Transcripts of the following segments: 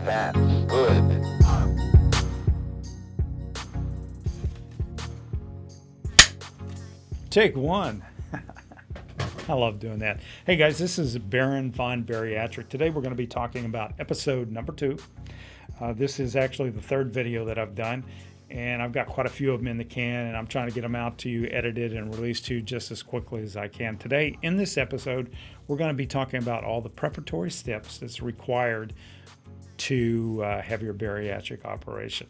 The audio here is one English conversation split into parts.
That's good. Take one. I love doing that. Hey guys, this is Baron von Bariatric. Today we're going to be talking about episode number 2. This is actually the third video that I've done, and I've got quite a few of them in the can, and I'm trying to get them out to you, edited and released to you just as quickly as I can. Today, in this episode, we're going to be talking about all the preparatory steps that's required to have your bariatric operation.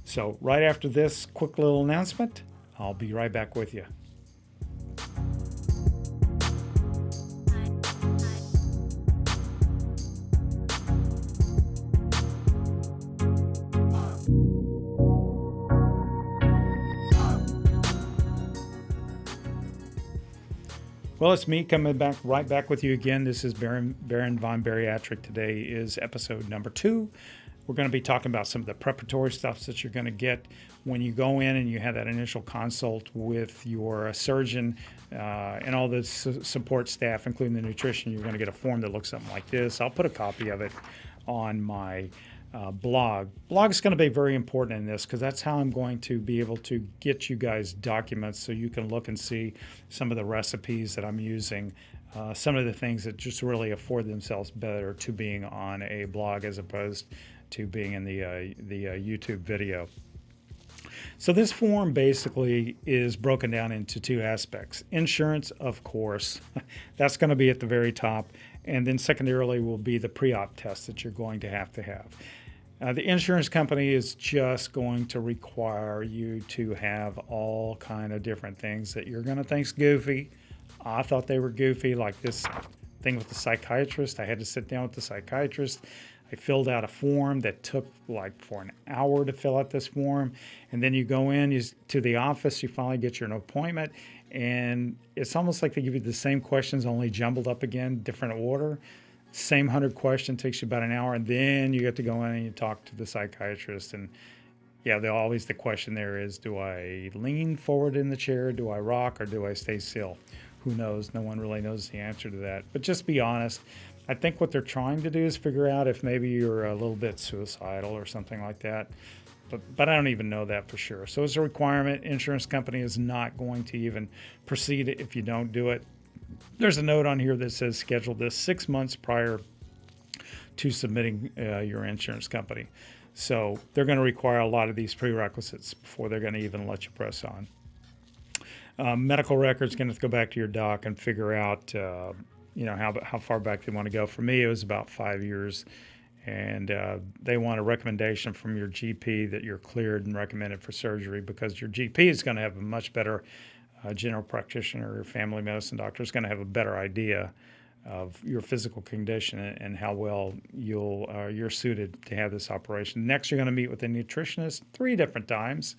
So right after this quick little announcement, I'll be right back with you. Well, it's me coming right back with you again. This is Baron von Bariatric. Today is episode number 2. We're going to be talking about some of the preparatory stuff that you're going to get when you go in and you have that initial consult with your surgeon and all the support staff, including the nutrition. You're going to get a form that looks something like this. I'll put a copy of it on my blog. Blog is going to be very important in this because that's how I'm going to be able to get you guys documents so you can look and see some of the recipes that I'm using, some of the things that just really afford themselves better to being on a blog as opposed to being in the YouTube video. So this form basically is broken down into 2 aspects. Insurance, of course, that's going to be at the very top, and then secondarily will be the pre-op test that you're going to have. The insurance company is just going to require you to have all kind of different things that you're going to think's goofy. I thought they were goofy, like this thing with the psychiatrist. I had to sit down with the psychiatrist. I filled out a form that took like for an hour to fill out this form. And then you go in to the office, you finally get your appointment, and it's almost like they give you the same questions, only jumbled up again, different order. Same 100 question takes you about an hour, and then you get to go in and you talk to the psychiatrist. And yeah, the question there is, do I lean forward in the chair, do I rock, or do I stay still? Who knows? No one really knows the answer to that. But just be honest. I think what they're trying to do is figure out if maybe you're a little bit suicidal or something like that. But I don't even know that for sure. So it's a requirement. Insurance company is not going to even proceed if you don't do it. There's a note on here that says schedule this 6 months prior to submitting your insurance company. So they're going to require a lot of these prerequisites before they're going to even let you press on. Medical records, going to go back to your doc and figure out how far back they want to go. For me, it was about 5 years, and they want a recommendation from your GP that you're cleared and recommended for surgery, because your GP is going to have a much better general practitioner or family medicine doctor is going to have a better idea of your physical condition and how well you're suited to have this operation. Next, you're going to meet with a nutritionist 3 different times.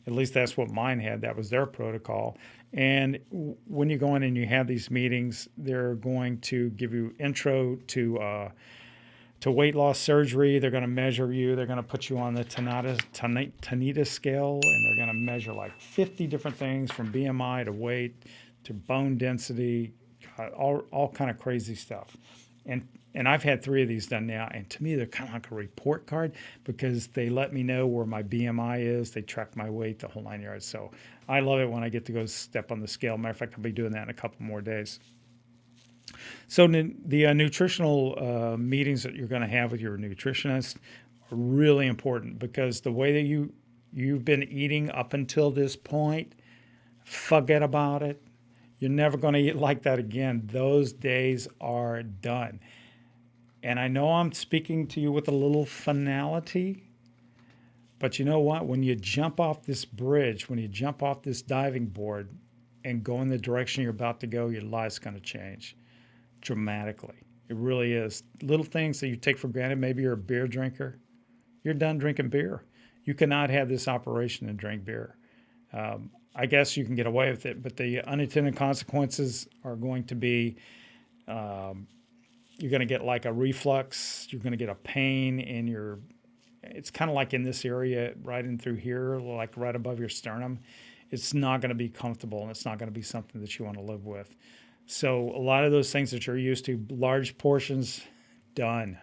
At least that's what mine had. That was their protocol. And when you go in and you have these meetings, they're going to give you intro to weight loss surgery. They're going to measure you. They're going to put you on the Tanita scale, and they're going to measure like 50 different things from BMI to weight to bone density, all kind of crazy stuff. And I've had 3 of these done now, and to me, they're kind of like a report card because they let me know where my BMI is. They track my weight, the whole 9 yards. So I love it when I get to go step on the scale. Matter of fact, I'll be doing that in a couple more days. So the nutritional meetings that you're going to have with your nutritionist are really important, because the way that you've been eating up until this point, forget about it. You're never going to eat like that again. Those days are done. And I know I'm speaking to you with a little finality, but you know what? When you jump off this bridge, when you jump off this diving board and go in the direction you're about to go, your life's going to change dramatically. It really is. Little things that you take for granted. Maybe you're a beer drinker. You're done drinking beer. You cannot have this operation and drink beer. I guess you can get away with it, but the unintended consequences are going to be you're going to get like a reflux. You're going to get a pain in your, it's kind of like in this area, right in through here, like right above your sternum. It's not going to be comfortable, and it's not going to be something that you want to live with. So a lot of those things that you're used to, large portions, done.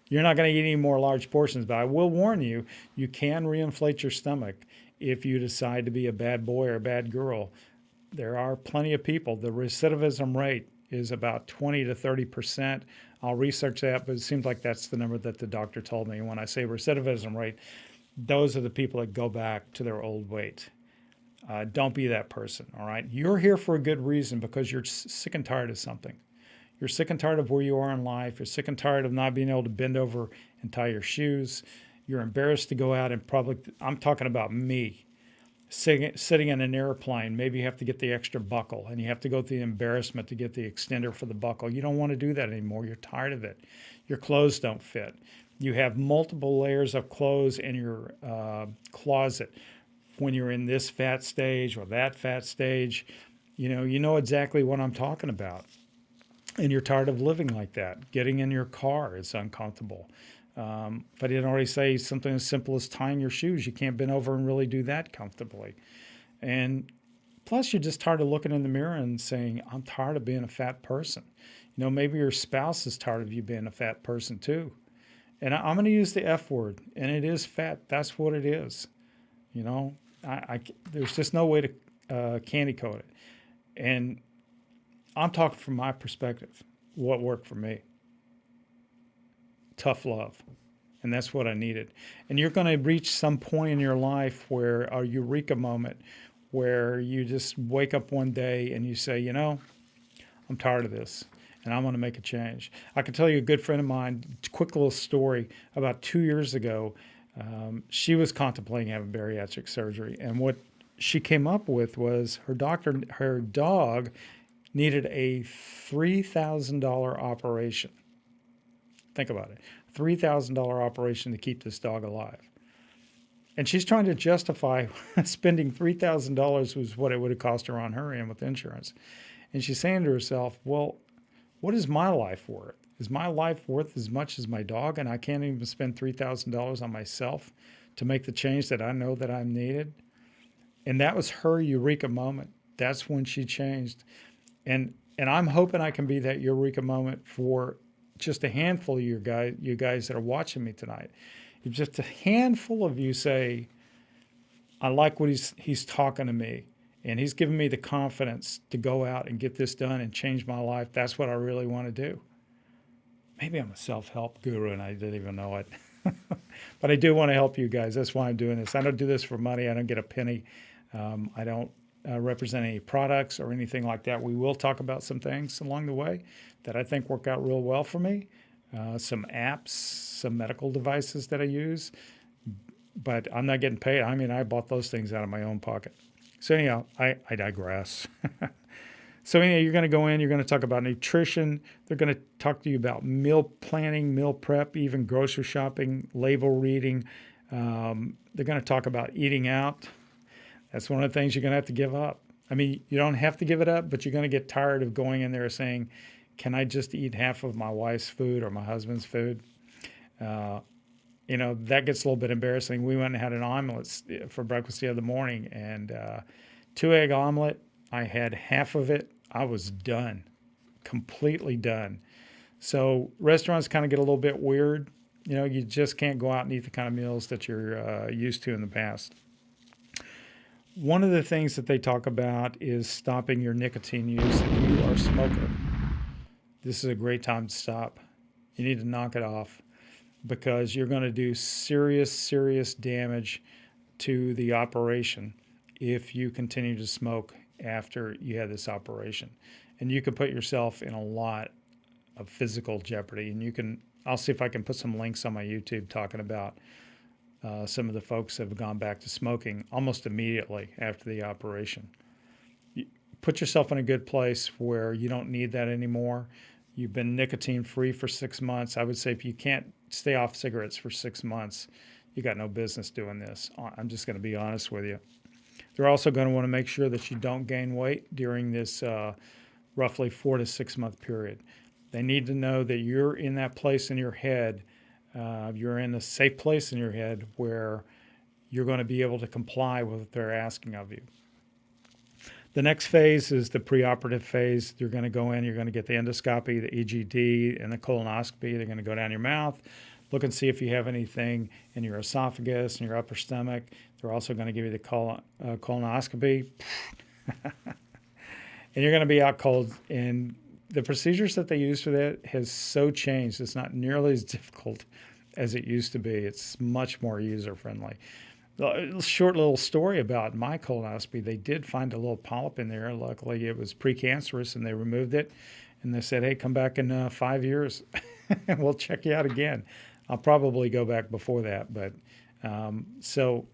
You're not going to eat any more large portions, but I will warn you, you can reinflate your stomach if you decide to be a bad boy or a bad girl. There are plenty of people. The recidivism rate is about 20 to 30%. I'll research that, but it seems like that's the number that the doctor told me. When I say recidivism rate, those are the people that go back to their old weight. Don't be that person, all right? You're here for a good reason because you're sick and tired of something. You're sick and tired of where you are in life. You're sick and tired of not being able to bend over and tie your shoes. You're embarrassed to go out in public. I'm talking about me. Sitting in an airplane, maybe you have to get the extra buckle and you have to go through the embarrassment to get the extender for the buckle. You don't want to do that anymore. You're tired of it. Your clothes don't fit. You have multiple layers of clothes in your closet. When you're in this fat stage or that fat stage, you know exactly what I'm talking about. And you're tired of living like that. Getting in your car is uncomfortable. But I didn't already say something as simple as tying your shoes. You can't bend over and really do that comfortably. And plus, you're just tired of looking in the mirror and saying, I'm tired of being a fat person. Maybe your spouse is tired of you being a fat person too. And I'm going to use the F word, and it is fat. That's what it is. There's just no way to candy coat it. And I'm talking from my perspective, what worked for me. Tough love. And that's what I needed. And you're going to reach some point in your life where a eureka moment where you just wake up one day and you say, I'm tired of this and I'm going to make a change. I can tell you a good friend of mine, quick little story, about 2 years ago, she was contemplating having bariatric surgery. And what she came up with was her dog needed a $3,000 operation. Think about it. $3,000 operation to keep this dog alive. And she's trying to justify spending $3,000 was what it would have cost her on her end with insurance. And she's saying to herself, well, what is my life worth? Is my life worth as much as my dog? And I can't even spend $3,000 on myself to make the change that I know that I'm needed. And that was her eureka moment. That's when she changed. And I'm hoping I can be that eureka moment for just a handful of you guys that are watching me tonight. If just a handful of you say, I like what he's talking to me, and he's giving me the confidence to go out and get this done and change my life. That's what I really want to do. Maybe I'm a self-help guru and I didn't even know it. But I do want to help you guys. That's why I'm doing this. I don't do this for money. I don't get a penny. I don't represent any products or anything like that. We will talk about some things along the way that I think work out real well for me. Some apps, some medical devices that I use, but I'm not getting paid. I mean, I bought those things out of my own pocket. So anyhow, I digress. So anyhow, you're going to go in, you're going to talk about nutrition. They're going to talk to you about meal planning, meal prep, even grocery shopping, label reading. They're going to talk about eating out. That's one of the things you're going to have to give up. I mean, you don't have to give it up, but you're going to get tired of going in there saying, can I just eat half of my wife's food or my husband's food? That gets a little bit embarrassing. We went and had an omelet for breakfast the other morning, and 2-egg omelet. I had half of it. I was done, completely done. So restaurants kind of get a little bit weird. You just can't go out and eat the kind of meals that you're used to in the past. One of the things that they talk about is stopping your nicotine use. If you are a smoker, this is a great time to stop. You need to knock it off because you're going to do serious damage to the operation if you continue to smoke after you had this operation. And you can put yourself in a lot of physical jeopardy. And I'll see if I can put some links on my YouTube talking about some of the folks that have gone back to smoking almost immediately after the operation. Put yourself in a good place where you don't need that anymore. You've been nicotine free for 6 months. I would say if you can't stay off cigarettes for 6 months, you got no business doing this. I'm just going to be honest with you. They're also going to want to make sure that you don't gain weight during this roughly 4 to 6 month period. They need to know that you're in that place in your head. You're in a safe place in your head where you're going to be able to comply with what they're asking of you. The next phase is the preoperative phase. You're going to go in, you're going to get the endoscopy, the EGD, and the colonoscopy. They're going to go down your mouth, look and see if you have anything in your esophagus and your upper stomach. They're also going to give you the colonoscopy. And you're going to be out cold. And the procedures that they use for that has so changed. It's not nearly as difficult as it used to be. It's much more user-friendly. A short little story about my colonoscopy. They did find a little polyp in there. Luckily, it was precancerous, and they removed it. And they said, hey, come back in 5 years, and we'll check you out again. I'll probably go back before that. But so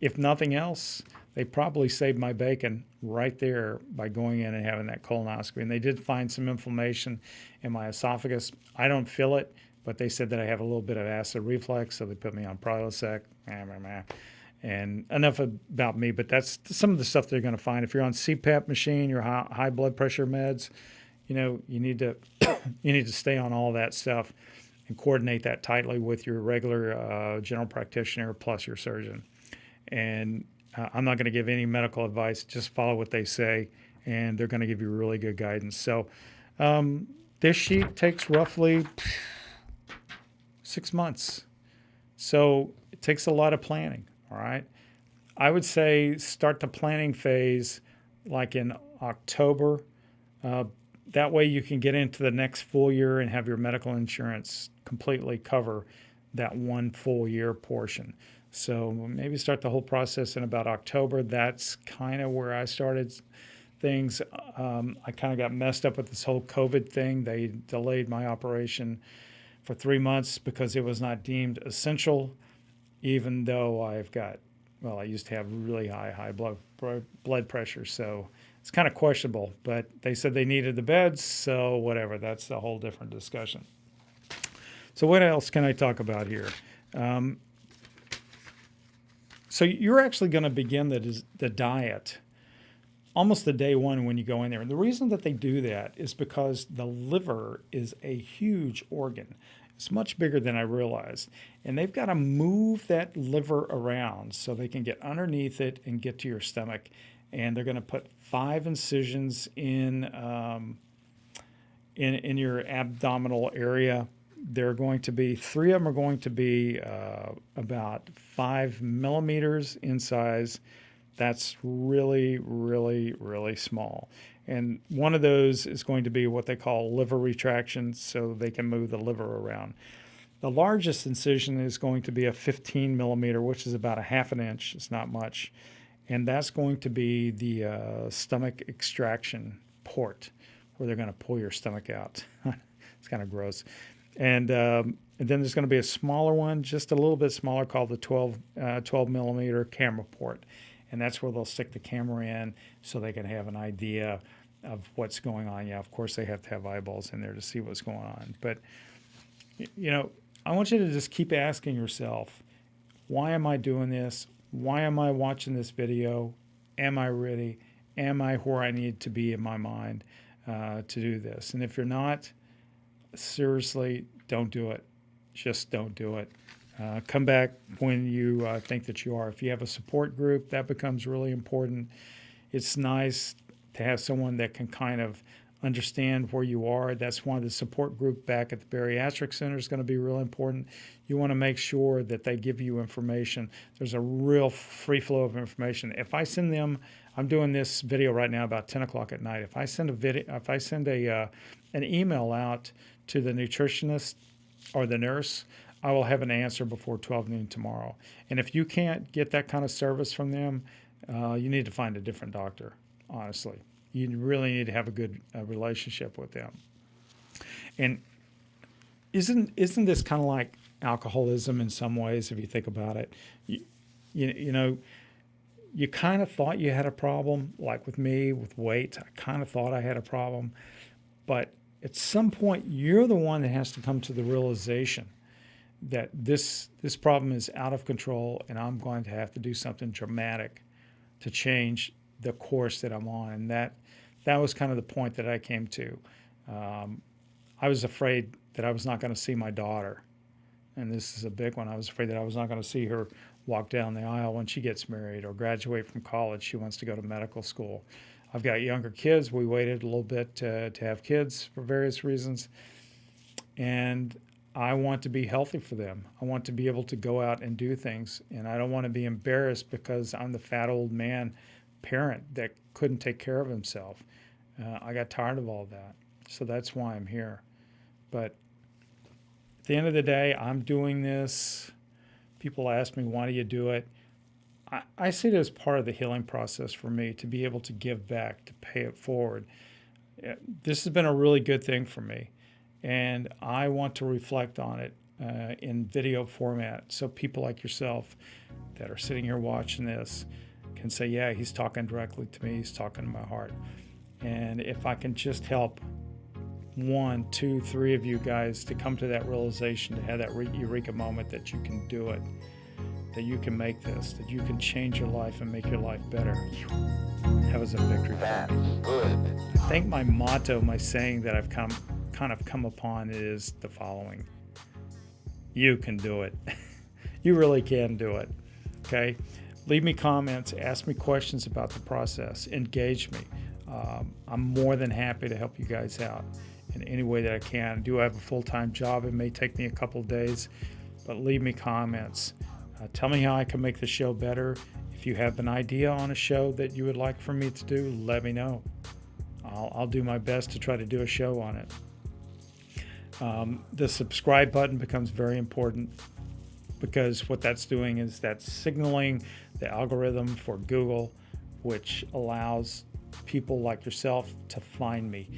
if nothing else, they probably saved my bacon right there by going in and having that colonoscopy. And they did find some inflammation in my esophagus. I don't feel it, but they said that I have a little bit of acid reflux, so they put me on Prilosec. And enough about me, but that's some of the stuff they're going to find. If you're on CPAP machine, your high blood pressure meds, you need to you need to stay on all that stuff and coordinate that tightly with your regular general practitioner plus your surgeon. And I'm not going to give any medical advice. Just follow what they say, and they're going to give you really good guidance. So this sheet takes roughly 6 months. So it takes a lot of planning, all right? I would say start the planning phase like in October. That way you can get into the next full year and have your medical insurance completely cover that one full year portion. So maybe start the whole process in about October. That's kind of where I started things. I kind of got messed up with this whole COVID thing. They delayed my operation for 3 months because it was not deemed essential, even though I used to have really high blood pressure. So it's kind of questionable, but they said they needed the beds, so whatever. That's a whole different discussion. So what else can I talk about here? So you're actually going to begin the diet almost the day one when you go in there. And the reason that they do that is because the liver is a huge organ. It's much bigger than I realized. And they've got to move that liver around so they can get underneath it and get to your stomach. And they're going to put 5 incisions in your abdominal area. They're going to be, 3 of them are going to be about 5 millimeters in size. That's really, really, really small. And one of those is going to be what they call liver retraction, so they can move the liver around. The largest incision is going to be a 15 millimeter, which is about a half an inch. It's not much. And that's going to be the stomach extraction port, where they're going to pull your stomach out. It's kind of gross. And then there's going to be a smaller one, just a little bit smaller, called the 12 millimeter camera port. And that's where they'll stick the camera in so they can have an idea of what's going on. Yeah, of course, they have to have eyeballs in there to see what's going on. But, I want you to just keep asking yourself, why am I doing this? Why am I watching this video? Am I ready? Am I where I need to be in my mind to do this? And if you're not, seriously, don't do it. Just don't do it. Come back when you think that you are. If you have a support group, that becomes really important. It's nice to have someone that can kind of understand where you are. That's why the support group back at the Bariatric Center is going to be real important. You want to make sure that they give you information. There's a real free flow of information. If I send them, I'm doing this video right now about 10 o'clock at night. If I send an email out to the nutritionist or the nurse, I will have an answer before 12 noon tomorrow. And if you can't get that kind of service from them, you need to find a different doctor, honestly. You really need to have a good relationship with them. And isn't this kind of like alcoholism in some ways, if you think about it? You kind of thought you had a problem, like with me, with weight. I kind of thought I had a problem. But at some point, you're the one that has to come to the realization that this problem is out of control, and I'm going to have to do something dramatic to change the course that I'm on. And that was kind of the point that I came to. I was afraid that I was not going to see my daughter. And this is a big one. I was afraid that I was not going to see her walk down the aisle when she gets married or graduate from college. She wants to go to medical school. I've got younger kids. We waited a little bit to have kids for various reasons. And I want to be healthy for them. I want to be able to go out and do things, and I don't want to be embarrassed because I'm the fat old man parent that couldn't take care of himself. I got tired of all that, so that's why I'm here. But at the end of the day, I'm doing this. People ask me, why do you do it? I see it as part of the healing process for me to be able to give back, to pay it forward. This has been a really good thing for me, and I want to reflect on it in video format so people like yourself that are sitting here watching this can say, yeah, he's talking directly to me, he's talking to my heart. And if I can just help 1, 2, 3 of you guys to come to that realization, to have that eureka moment that you can do it, that you can make this, that you can change your life and make your life better, that was a victory for me. I think my motto, my saying that I've come upon is the following: you can do it. You really can do it. Okay? Leave me comments, ask me questions about the process, engage me. I'm more than happy to help you guys out in any way that I can. I do have a full-time job. It may take me a couple of days, but leave me comments. Tell me how I can make the show better. If you have an idea on a show that you would like for me to do, let me know. I'll do my best to try to do a show on it. The subscribe button becomes very important, because what that's doing is that's signaling the algorithm for Google, which allows people like yourself to find me.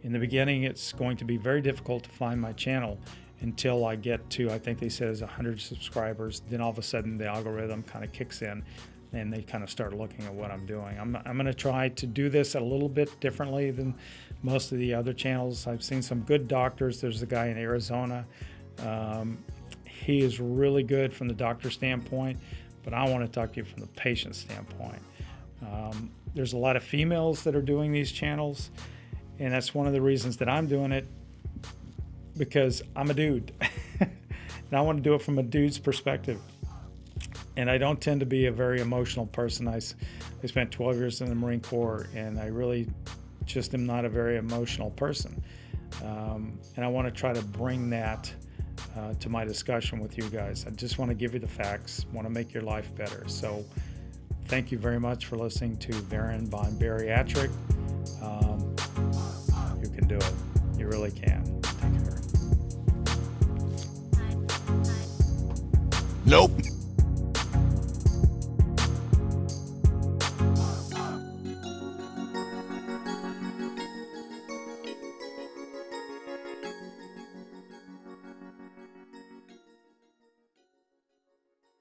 In the beginning, it's going to be very difficult to find my channel until I get to, I think they said, is 100 subscribers. Then all of a sudden the algorithm kind of kicks in and they kind of start looking at what I'm doing. I'm going to try to do this a little bit differently than most of the other channels. I've seen some good doctors. There's a guy in Arizona. He is really good from the doctor standpoint, but I want to talk to you from the patient standpoint. There's a lot of females that are doing these channels, and that's one of the reasons that I'm doing it, because I'm a dude and I want to do it from a dude's perspective. And I don't tend to be a very emotional person. I spent 12 years in the Marine Corps, and I really just am not a very emotional person. And I want to try to bring that to my discussion with you guys. I just want to give you the facts, want to make your life better. So thank you very much for listening to Baron von Bariatric. You can do it. You really can. Take care. Nope.